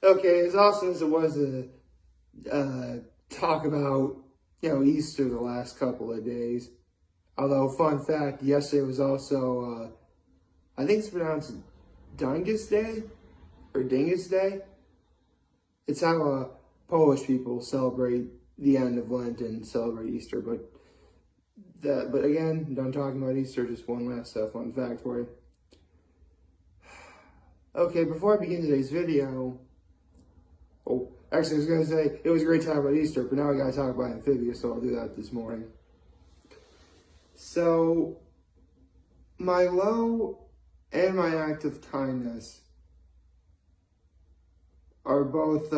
Okay, as awesome as it was to talk about, Easter the last couple of days, although, fun fact, yesterday was also, I think it's pronounced Dungus Day, or Dingus Day. It's how Polish people celebrate the end of Lent and celebrate Easter, but again, done talking about Easter, just one last fun fact for you. Okay, before I begin today's video, actually I was going to say, it was a great time about Easter, but now I got to talk about Amphibia, so I'll do that this morning. So, my low and my act of kindness are both,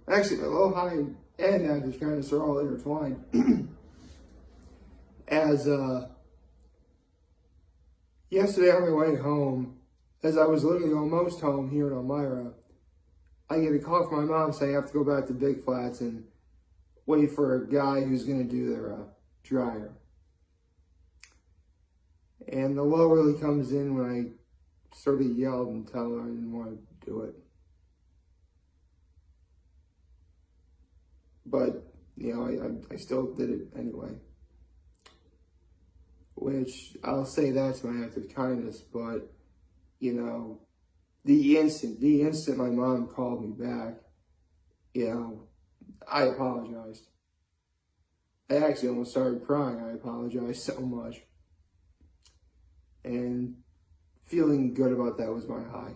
actually my low, high, and act of kindness are all intertwined. As, yesterday on my way home, as I was literally almost home here in Elmira, I get a call from my mom saying I have to go back to Big Flats and wait for a guy who's going to do their dryer. And the low really comes in when I sort of yelled and tell her I didn't want to do it. But, I still did it anyway. Which, I'll say that's my act of kindness, but, the instant my mom called me back, I apologized. I actually almost started crying. I apologized so much. And feeling good about that was my high.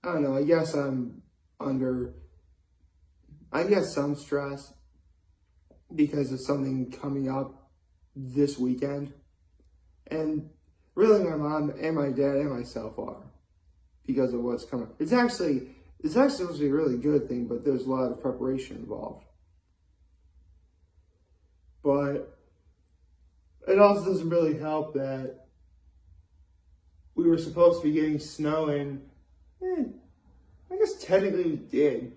I don't know, I guess I'm under, some stress because of something coming up this weekend. And really my mom and my dad and myself are, because of what's coming. It's actually supposed to be a really good thing, but there's a lot of preparation involved. But it also doesn't really help that we were supposed to be getting snow, and I guess technically we did.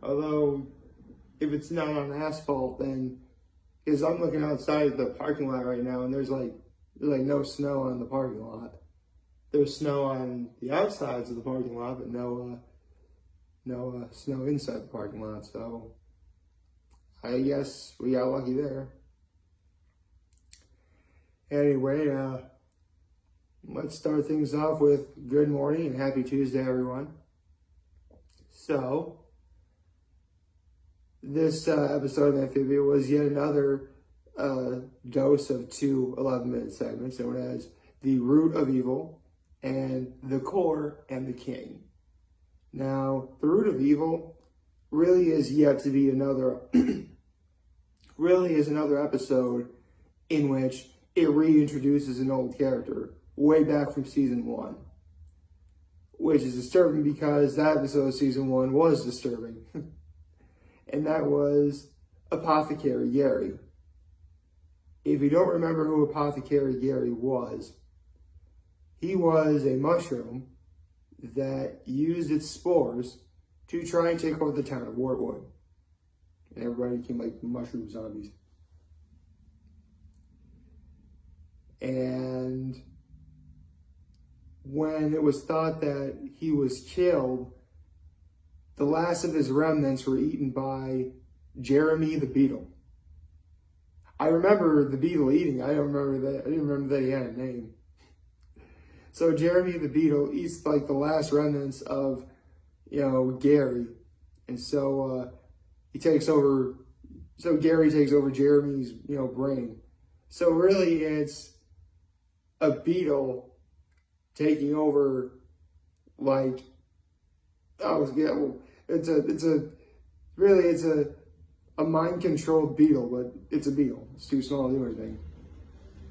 Although, if it's not on asphalt, then, because I'm looking outside the parking lot right now, and there's no snow on the parking lot. There's snow on the outsides of the parking lot, but no snow inside the parking lot. So I guess we got lucky there. Anyway, let's start things off with good morning and happy Tuesday, everyone. So, this episode of Amphibia was yet another dose of two 11-minute segments known as The Root of Evil and The Core and the King. Now, The Root of Evil really is yet to be another episode in which it reintroduces an old character way back from season 1, which is disturbing because that episode of season 1 was disturbing. And that was Apothecary Gary. If you don't remember who Apothecary Gary was, he was a mushroom that used its spores to try and take over the town of Wartwood. And everybody became like mushroom zombies. And when it was thought that he was killed, the last of his remnants were eaten by Jeremy the Beetle. I remember the beetle eating. I didn't remember that he had a name. So Jeremy the Beetle eats like the last remnants of, Gary. And so he takes over, Gary takes over Jeremy's, brain. So really it's a beetle taking over, it's a mind-controlled beetle, but it's a beetle. It's too small to do anything.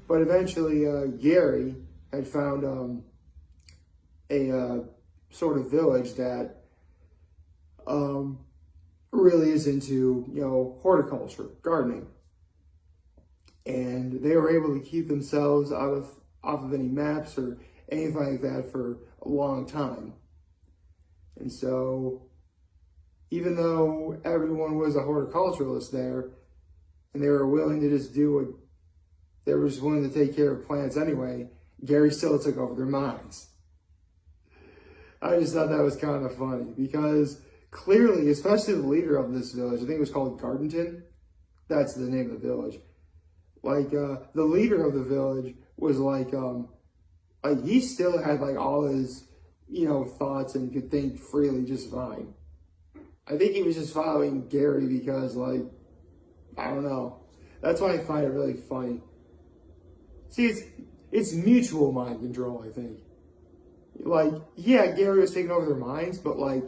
But eventually, Gary had found a sort of village that really is into, horticulture, gardening. And they were able to keep themselves off of any maps or anything like that for a long time. And so, even though everyone was a horticulturalist there, and they were willing to just do what they were just willing to take care of plants anyway, Gary still took over their minds. I just thought that was kind of funny because clearly, especially the leader of this village, I think it was called Gardenton. That's the name of the village. Like the leader of the village was like he still had like all his thoughts and could think freely just fine. I think he was just following Gary because like I don't know. That's why I find it really funny. See, it's mutual mind control, I think. Like, yeah, Gary was taking over their minds, but like,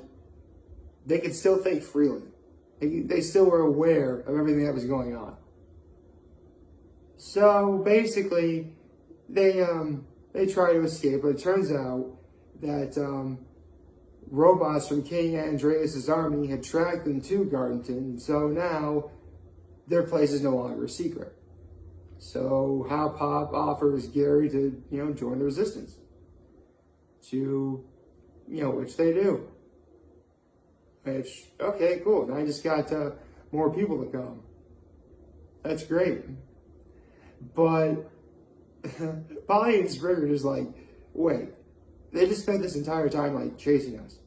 they could still think freely. They still were aware of everything that was going on. So basically, they try to escape, but it turns out that robots from King Andreas's army had tracked them to Gardenton, so now their place is no longer a secret. So Hop Pop offers Gary to, join the resistance. To, which they do. Which, okay, cool. Now I just got more people to come. That's great. But Polly and Sprig are just like, wait, they just spent this entire time like chasing us.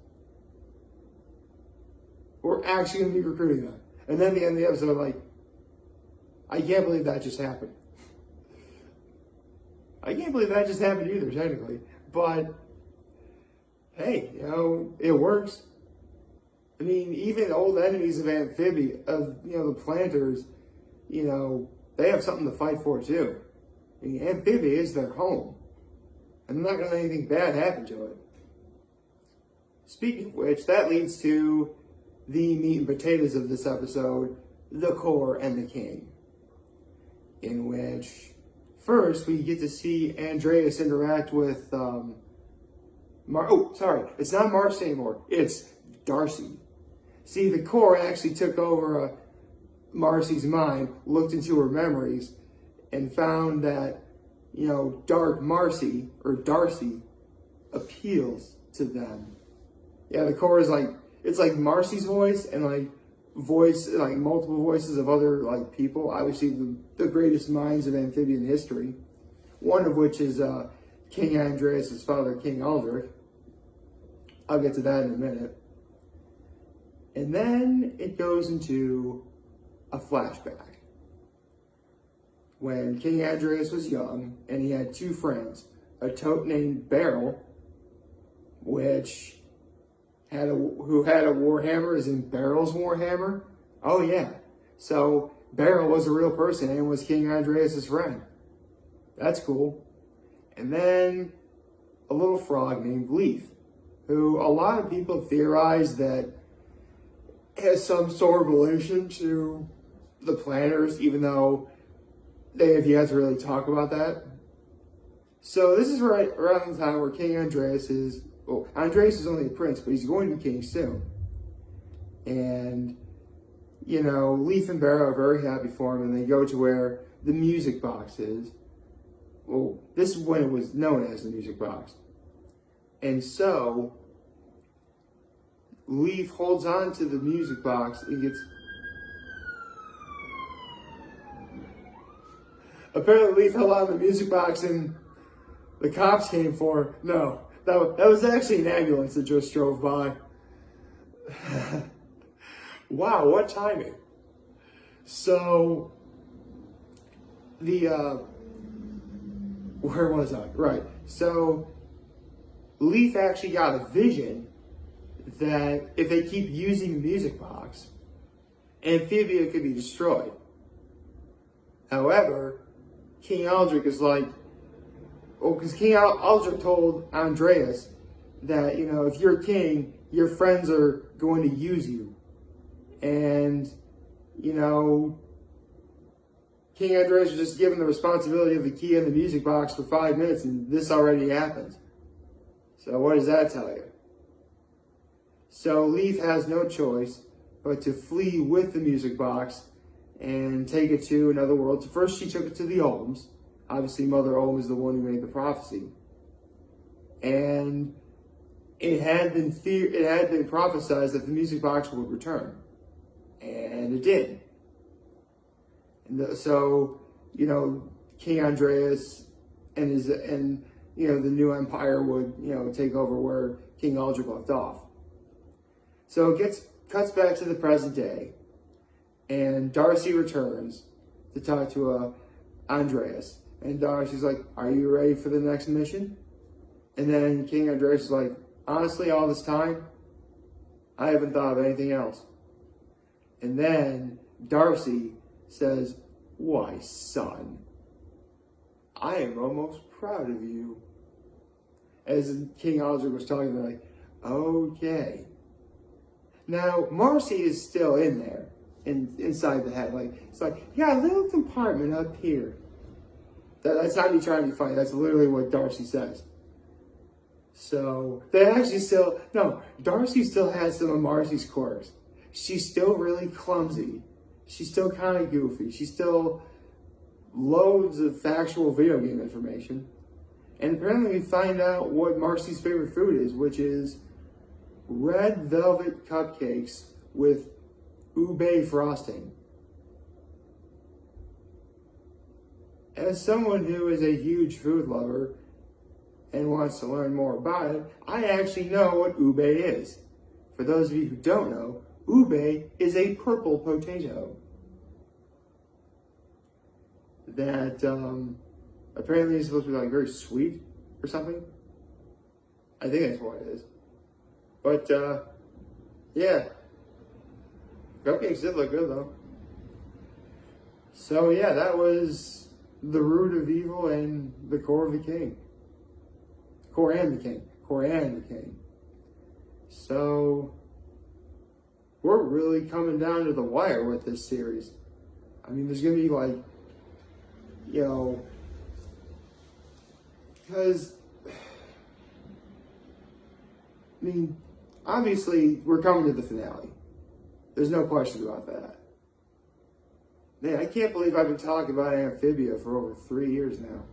We're actually going to be recruiting them. And then at the end of the episode, like, I can't believe that just happened. I can't believe that just happened either, technically. But, hey, it works. I mean, even old enemies of Amphibia, of, the planters, they have something to fight for, too. I mean, Amphibia is their home. And they're not going to let anything bad happen to it. Speaking of which, that leads to the meat and potatoes of this episode, the core and the king. In which, first, we get to see Andreas interact with, it's not Marcy anymore, it's Darcy. See, the core actually took over Marcy's mind, looked into her memories, and found that, Dark Marcy, or Darcy, appeals to them. Yeah, the core is like, it's like Marcy's voice and like multiple voices of other like people, obviously the greatest minds of amphibian history, one of which is King Andreas' father, King Aldrich. I'll get to that in a minute. And then it goes into a flashback. When King Andreas was young and he had two friends, a toad named Beryl, who had a warhammer, as in Beryl's warhammer. Oh yeah. So Beryl was a real person and was King Andreas' friend. That's cool. And then a little frog named Leaf, who a lot of people theorize that has some sort of relation to the planners, even though they have yet to really talk about that. So this is right around the time where King Andreas is, Andreas is only a prince, but he's going to be king soon. And, Leaf and Beryl are very happy for him, and they go to where the music box is. Well, this is when it was known as the music box. And so, Leaf holds on to the music box and gets... Apparently Leaf held on to the music box and the cops came for him. No. That was actually an ambulance that just drove by. Wow, what timing. So, where was I? Right. So, Leaf actually got a vision that if they keep using the music box, Amphibia could be destroyed. However, King Aldrich is like, because King Aldrich told Andreas that, if you're king, your friends are going to use you. And, King Andreas was just given the responsibility of the key in the music box for 5 minutes, and this already happened. So what does that tell you? So Leaf has no choice but to flee with the music box and take it to another world. So first she took it to the Olms. Obviously, Mother Olm is the one who made the prophecy. And it had been prophesied that the music box would return. And it did. And so, King Andreas and the new empire would, take over where King Aldrich left off. So it cuts back to the present day, and Darcy returns to talk to Andreas. And Darcy's like, "Are you ready for the next mission?" And then King Andreas is like, "Honestly, all this time, I haven't thought of anything else." And then Darcy says, "Why, son, I am almost proud of you." As King Aldrich was talking, they're like, "Okay." Now, Marcy is still in there, inside the head. It's like, "Yeah, a little compartment up here." That's not me trying to be funny. That's literally what Darcy says. So, Darcy still has some of Marcy's quirks. She's still really clumsy. She's still kind of goofy. She's still loads of factual video game information. And apparently we find out what Marcy's favorite food is, which is red velvet cupcakes with ube frosting. As someone who is a huge food lover and wants to learn more about it, I actually know what ube is. For those of you who don't know, ube is a purple potato that apparently is supposed to be very sweet or something. I think that's what it is. But yeah, cupcakes did look good though. So yeah, that was the root of evil and the core of the king. Core and the king. So we're really coming down to the wire with this series. I mean, there's gonna be because obviously we're coming to the finale. There's no question about that. Man, I can't believe I've been talking about Amphibia for over 3 years now.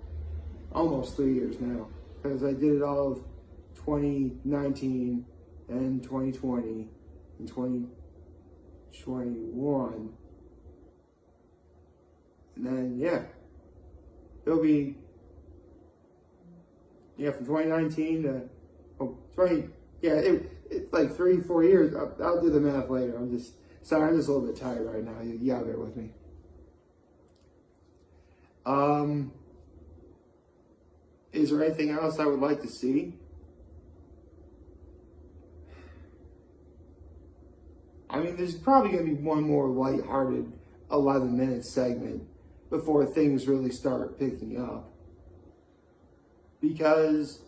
Almost 3 years now. Because I did it all of 2019 and 2020 and 2021. And then, it'll be, from 2019 to, it's like 3-4 years. I'll do the math later. I'm just a little bit tired right now. You gotta bear with me. Is there anything else I would like to see? I mean, there's probably going to be one more lighthearted 11-minute segment before things really start picking up. Because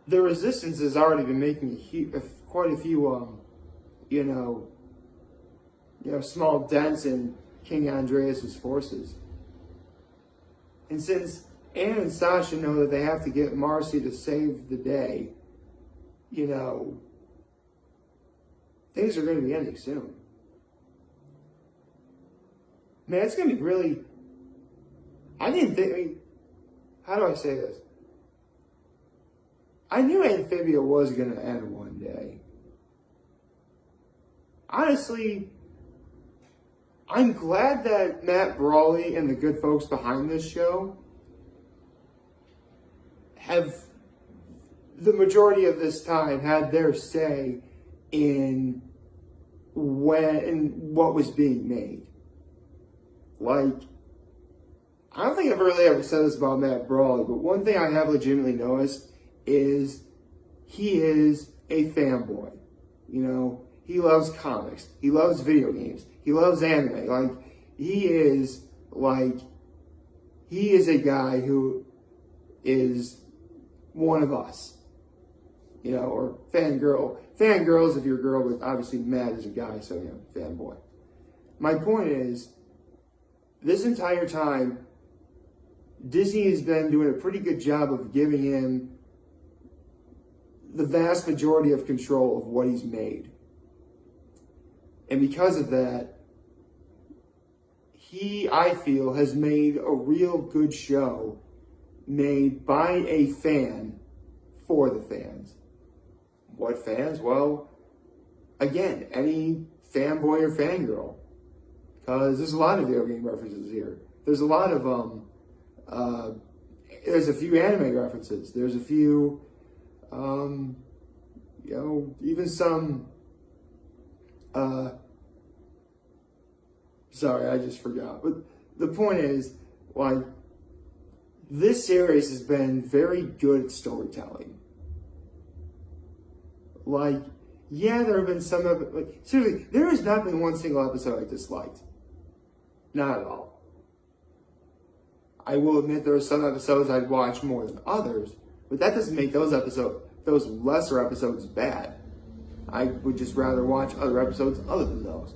the Resistance has already been making quite a few, small dents in King Andreas' forces. And since Anne and Sasha know that they have to get Marcy to save the day, things are going to be ending soon. Man, it's going to be really... how do I say this? I knew Amphibia was going to end one day. Honestly, I'm glad that Matt Brawley and the good folks behind this show have, the majority of this time, had their say in what was being made. I don't think I've really ever said this about Matt Brawley, but one thing I have legitimately noticed is he is a fanboy. He loves comics. He loves video games. He loves anime. He is a guy who is one of us. Or fangirl. Fangirls if you're a girl, but obviously Matt is a guy, so fanboy. My point is, this entire time, Disney has been doing a pretty good job of giving him the vast majority of control of what he's made. And because of that, he, I feel, has made a real good show made by a fan for the fans. What fans? Well, again, any fanboy or fangirl. Because there's a lot of video game references here. There's a lot of there's a few anime references. There's a few, even some, sorry, I just forgot. But the point is, like, this series has been very good at storytelling. Like, yeah, there have been some of it. Like, seriously, there has not been one single episode I disliked. Not at all. I will admit there are some episodes I'd watch more than others, but that doesn't make those lesser episodes bad. I would just rather watch other episodes other than those.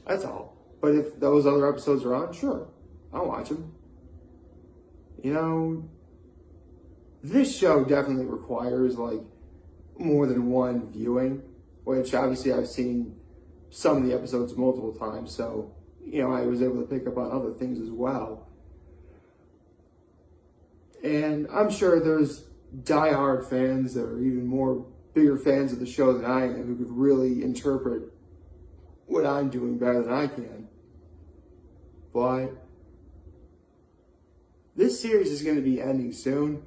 That's all. But if those other episodes are on, sure, I'll watch them. You know, this show definitely requires, like, more than one viewing, which obviously I've seen some of the episodes multiple times, so, you know, I was able to pick up on other things as well. And I'm sure there's diehard fans that are even bigger fans of the show than I am, who could really interpret what I'm doing better than I can. But this series is going to be ending soon,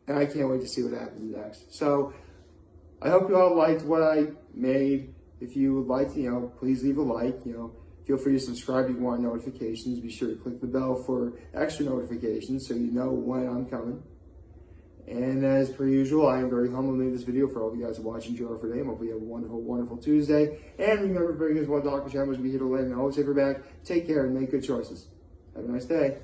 and I can't wait to see what happens next. So I hope you all liked what I made. If you would like to, please leave a like. Feel free to subscribe if you want notifications. Be sure to click the bell for extra notifications so you know when I'm coming. And as per usual, I am very humbled to make this video for all of you guys who watch and enjoy for today. Hopefully you have a wonderful, wonderful Tuesday. And remember, if you guys want to talk to channel, be here to let me always have your back. Take care and make good choices. Have a nice day.